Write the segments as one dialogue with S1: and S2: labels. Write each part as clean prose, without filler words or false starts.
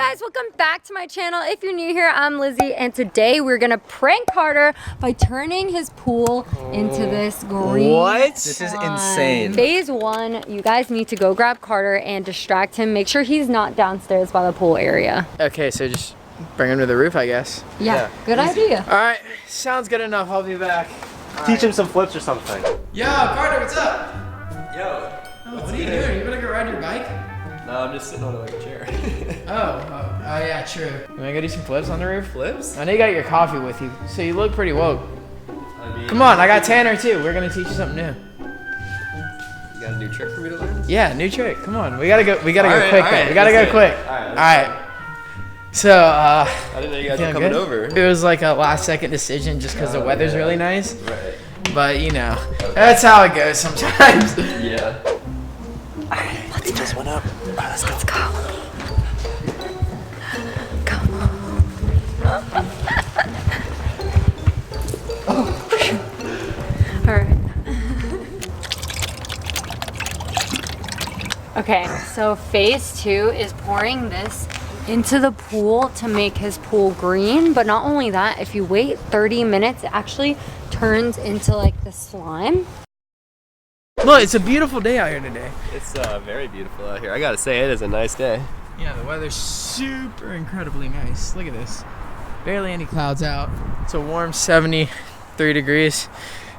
S1: guys, welcome back to my channel. If you're new here, I'm Lizzy, and today we're gonna prank Carter by turning his pool into this green
S2: What? This is insane.
S1: Phase 1, you guys need to go grab Carter and distract him. Make sure he's not downstairs by the pool area.
S2: Okay, so just bring him to the roof, I guess.
S1: Yeah, good idea.
S2: All right, sounds good enough. I'll be back.
S3: Teach him some flips or something.
S2: Yo, Carter, what's up?
S4: Yo.
S2: What are you doing? You gonna go ride your bike?
S4: No, I'm just sitting on like a chair.
S2: Oh, yeah, true. You wanna go do some flips on the roof?
S4: Flips?
S2: I know you got your coffee with you, so you look pretty woke.
S4: I mean,
S2: Come on, I got Tanner too. We're gonna teach you something new.
S4: You got a new trick for me to learn?
S2: Yeah, new trick. Come on, we gotta go. We gotta
S4: All
S2: go
S4: right,
S2: quick
S4: all
S2: though.
S4: right,
S2: We gotta go
S4: let's do
S2: quick.
S4: it.
S2: All right. So,
S4: I didn't know you guys were
S2: feeling
S4: coming
S2: good?
S4: over.
S2: It was like a last second decision just because the weather's really nice.
S4: Right.
S2: But you know, that's how it goes sometimes.
S4: Yeah.
S3: He just went up.
S1: Let's go. Come on. All right. Okay, so phase 2 is pouring this into the pool to make his pool green. But not only that, if you wait 30 minutes, it actually turns into like the slime.
S2: Look, it's a beautiful day out here today.
S4: It's very beautiful out here. I gotta say, it is a nice day.
S2: Yeah, the weather's super incredibly nice. Look at this. Barely any clouds out. It's a warm 73 degrees.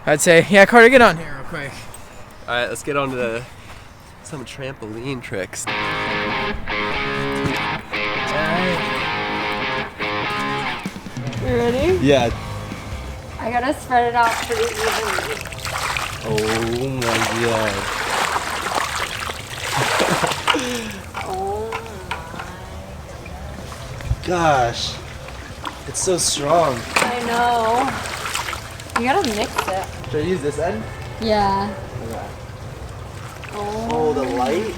S2: I'd say, yeah, Carter, get on here real quick.
S4: All right, let's get on to some trampoline tricks.
S1: You ready?
S4: Yeah.
S1: I gotta spread it out pretty evenly.
S4: Oh my god.
S1: Oh
S3: Gosh, it's so strong.
S1: I know. You gotta mix it.
S4: Should I use this end?
S1: Yeah.
S4: Okay.
S3: Oh, the light.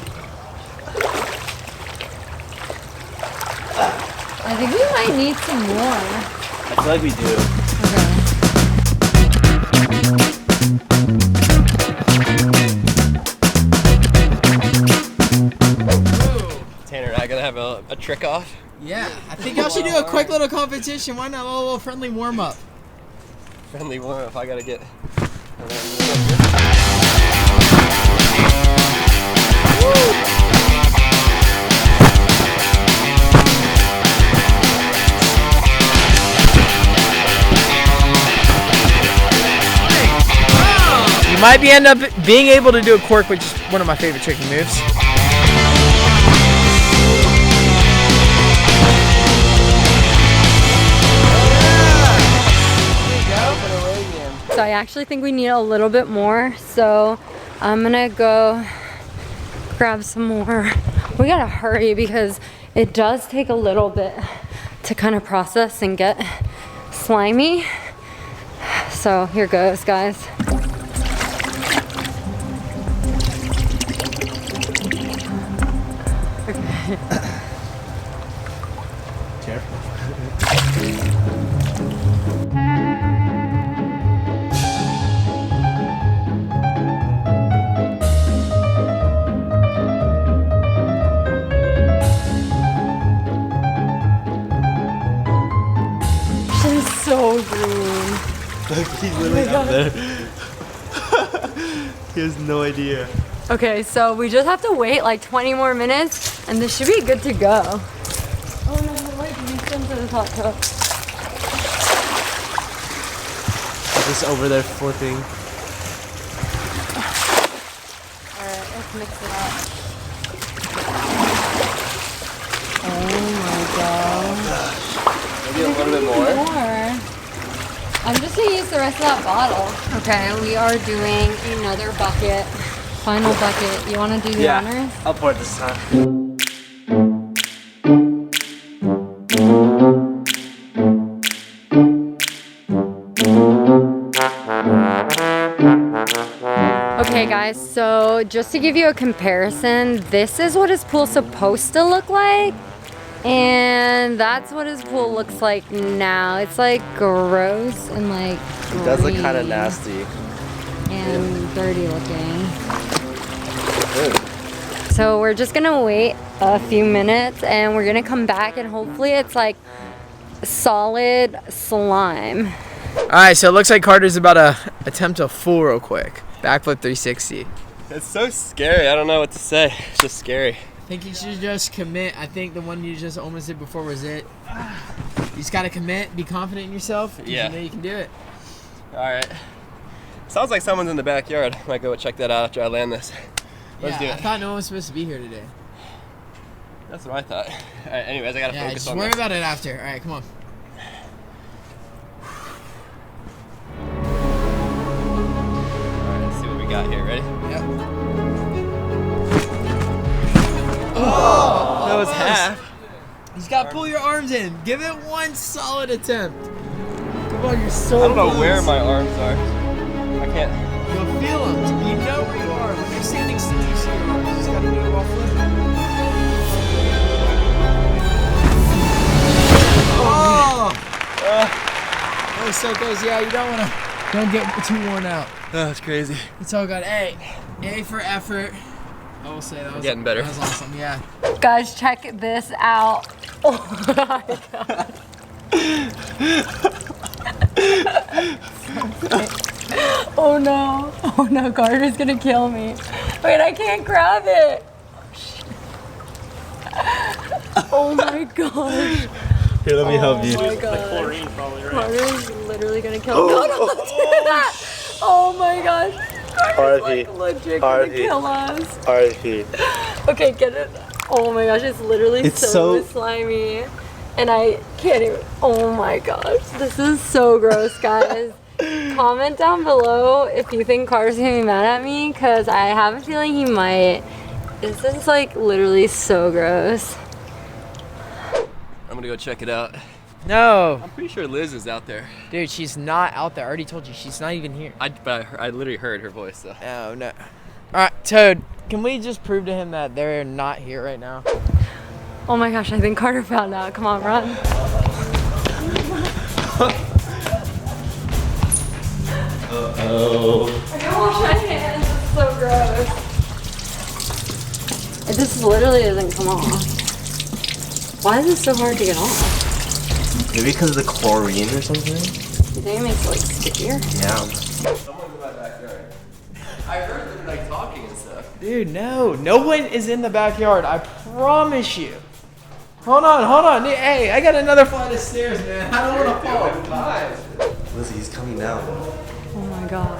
S1: I think we might need some more.
S3: I feel like we do.
S4: Tanner and I gonna have a trick off.
S2: Yeah, I think y'all should do a quick little competition. Why not a little friendly warm up?
S4: Friendly warm if I gotta get.
S2: You might end up being able to do a cork, which is one of my favorite tricking moves.
S1: So I actually think we need a little bit more. So I'm gonna go grab some more. We gotta hurry because it does take a little bit to kind of process and get slimy. So here goes, guys. She's so green.
S3: Look, he's literally up there. He has no idea.
S1: Okay, so we just have to wait like 20 more minutes and this should be good to go. Oh no, wait, you sent to the hot tub.
S3: Just over there flipping.
S1: Alright, let's mix it up. Oh my god.
S4: Maybe a little bit more.
S1: I'm just gonna use the rest of that bottle. Okay, we are doing another bucket. Final bucket. You wanna do the honors?
S3: I'll pour it this time.
S1: Okay guys, so just to give you a comparison, this is what his pool's supposed to look like. And that's what his pool looks like now. It's like gross and like
S3: It does look
S1: green
S3: kind of nasty.
S1: and dirty looking.
S3: Good.
S1: So we're just gonna wait a few minutes and we're gonna come back and hopefully it's like solid slime.
S2: All right, so it looks like Carter's about to attempt a full real quick. Backflip 360.
S4: It's so scary. I don't know what to say. It's just scary.
S2: I think you should just commit. I think the one you just almost did before was it. You just gotta commit, be confident in yourself.
S4: Yeah.
S2: You know you can do it.
S4: All right. Sounds like someone's in the backyard. Might go check that out after I land this. Let's do
S2: I
S4: it.
S2: thought no one was supposed to be here today.
S4: That's what I thought. All right, anyways, I gotta
S2: Yeah,
S4: focus
S2: just
S4: on
S2: worry
S4: this.
S2: about it after. All right, come on.
S4: All right, let's see what we got here. Ready?
S2: Yep.
S4: That was half.
S2: You just gotta pull your arms in. Give it one solid attempt. Come on, you're so
S4: I don't know
S2: close.
S4: where my arms are. I can't.
S2: You'll feel them. You know where you are. When you're standing still, you see your arms. You just gotta do it while flipping. Oh! That was so close. Yeah, you don't get too worn out.
S4: Oh, that's crazy.
S2: It's all good. A for effort. I will say that was
S4: Getting better.
S2: That was awesome. Yeah.
S1: Guys, check this out. Oh my god. Oh no. Oh no, Carter's gonna kill me. Wait, I can't grab it. Oh my gosh.
S3: Here, let me help you.
S1: Oh my god. Carter's literally gonna kill me. No, no, don't do that. Oh my gosh. Carter's like legit gonna kill us.
S3: RIP.
S1: Okay, get it. Oh my gosh, it's literally
S3: It's
S1: so
S3: so-
S1: slimy. And I can't even. Oh my gosh, this is so gross, guys. Comment down below if you think Carter's gonna be mad at me, because I have a feeling he might. This is like literally so gross.
S4: I'm gonna go check it out.
S2: No.
S4: I'm pretty sure Liz is out there.
S2: Dude, she's not out there. I already told you. She's not even here.
S4: I literally heard her voice though.
S2: Oh, no. All right, Toad, can we just prove to him that they're not here right now?
S1: Oh my gosh, I think Carter found out. Come on, run.
S3: Uh-oh.
S1: I can wash my hands. It's so gross. It just literally doesn't come off. Why is it so hard to get off?
S3: Maybe because of the chlorine or something?
S1: You think it makes it like stickier?
S3: Yeah.
S4: Someone's in my backyard. I heard them like talking and stuff.
S2: Dude, no. No one is in the backyard. I promise you. Hold on. Hey, I got another flight of stairs, man. I don't want to fall.
S3: Lizzy, he's coming down.
S1: Oh my god.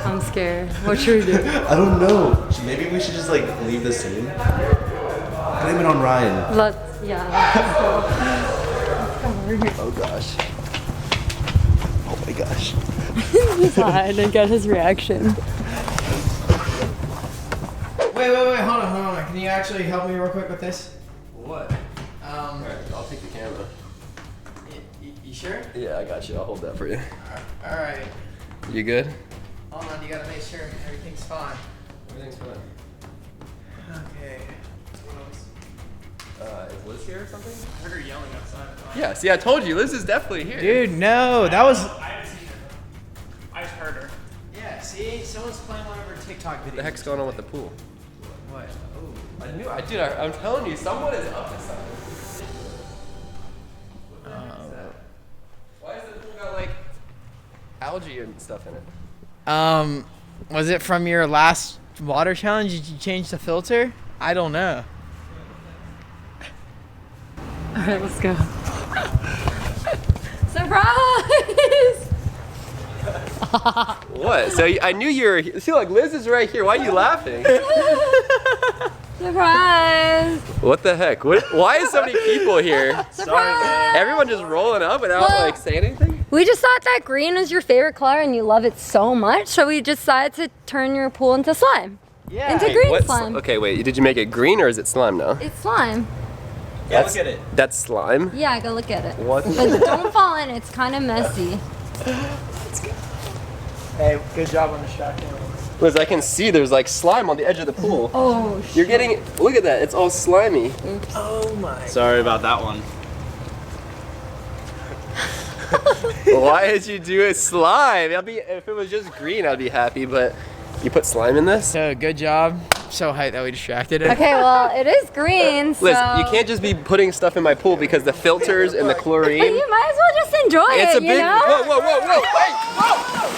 S1: I'm scared. What should we do?
S3: I don't know. Maybe we should just like leave the scene. Blame it on Ryan.
S1: Let's go.
S3: Oh gosh. Oh my gosh.
S1: Just hide and get his reaction.
S2: Wait. Hold on. Can you actually help me real quick with this?
S4: What? Alright, I'll take the camera.
S2: You sure?
S4: Yeah, I got you. I'll hold that for you.
S2: All right.
S4: You good?
S2: Hold on. You gotta make sure everything's fine.
S4: Everything's fine.
S2: Okay.
S4: Is Liz here or something?
S5: I heard her yelling outside.
S4: Yeah, see, I told you, Liz is definitely here.
S2: Dude, no. That was.
S5: I haven't seen her. I just heard her.
S2: Yeah. See, someone's playing one of her TikTok videos.
S4: What the heck's going on with the pool?
S2: What? Oh.
S4: I'm telling you, someone is up to something. Why is the pool got like algae and stuff in it?
S2: Was it from your last water challenge? Did you change the filter? I don't know.
S1: Alright, let's go. Surprise!
S4: What? So I knew you were. See, like Liz is right here. Why are you laughing?
S1: Surprise!
S4: What the heck? Why is so many people here?
S1: Surprise!
S4: Everyone just rolling up without
S1: Well-
S4: like saying anything?
S1: We just thought that green was your favorite color and you love it so much, so we decided to turn your pool into slime.
S2: Yeah.
S1: Into green
S4: What's-
S1: slime.
S4: Okay, wait. Did you make it green or is it slime now?
S1: It's slime.
S2: Yeah, look at it.
S4: That's slime.
S1: Yeah, go look at it.
S4: What?
S1: But don't fall in, it's kind of messy.
S2: Hey, good job on the shot.
S4: Liz, I can see there's like slime on the edge of the pool.
S1: Oh,
S4: You're getting. Look at that. It's all slimy.
S2: Oh my.
S3: Sorry about that one.
S4: Why did you do it slime? If it was just green, I'd be happy. But you put slime in this.
S2: So good job. so hyped that we distracted it.
S1: Okay, well, it is green, so...
S4: Liz, you can't just be putting stuff in my pool because the filters and the chlorine.
S1: You might as well just enjoy
S4: It's
S1: it,
S4: a big.
S1: you know?
S4: Whoa, whoa, whoa, whoa! Wait, whoa!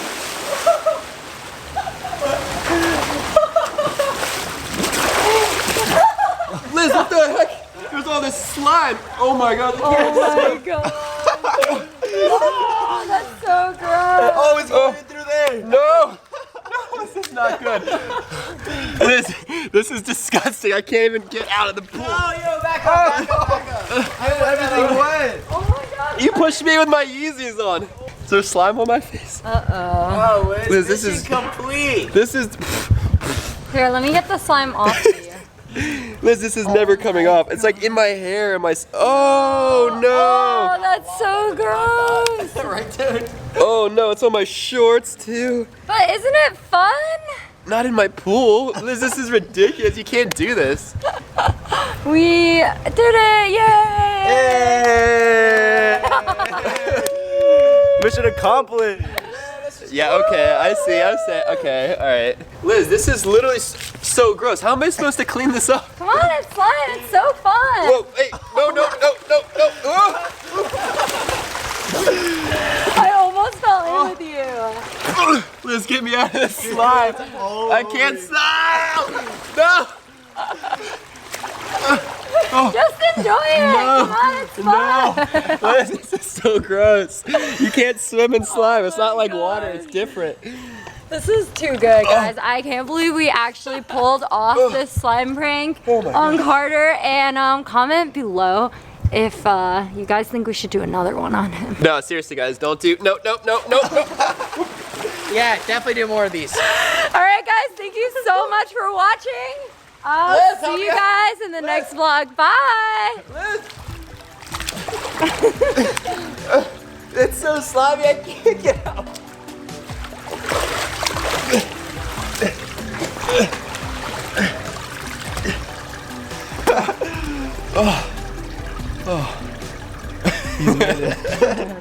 S4: Liz, what the heck? There's all this slime. Oh my god.
S1: Oh my god. Oh, that's so gross.
S4: Oh, it's going through there. No. No, this is not good. This is disgusting. I can't even get out of the pool.
S3: Oh, yo, back up. Everything wet.
S1: Oh my god.
S4: You pushed me with my Yeezys on. Is there slime on my face?
S1: Uh-oh.
S3: Oh,
S4: Liz, this is
S3: complete.
S4: This is.
S1: Here, let me get the slime off of you.
S4: Liz, this is never coming off. It's like in my hair and my. Oh no!
S1: Oh, that's so gross.
S3: Right there.
S4: Oh no, it's on my shorts too.
S1: But isn't it fun?
S4: Not in my pool. Liz, this is ridiculous. You can't do this.
S1: We did it! Yay!
S4: Mission accomplished. Yeah, okay, I see. Okay, alright. Liz, this is literally so gross. How am I supposed to clean this up?
S1: Come on, it's slime. It's so fun.
S4: Whoa, hey, no. Oh.
S1: I almost fell in with you.
S4: Liz, get me out of this slime. I can't stop. No.
S1: Just enjoy it. Come on, it's fun.
S4: Liz, this is so gross. You can't swim in slime. It's not like water. It's different.
S1: This is too good, guys. I can't believe we actually pulled off this slime prank on Carter. And comment below if you guys think we should do another one on him.
S4: No, seriously, guys, don't do. No.
S2: Yeah, definitely do more of these.
S1: All right, guys. Thank you so much for watching. I'll see you guys in the next vlog. Bye.
S4: It's so slimy. I can't get out. Oh.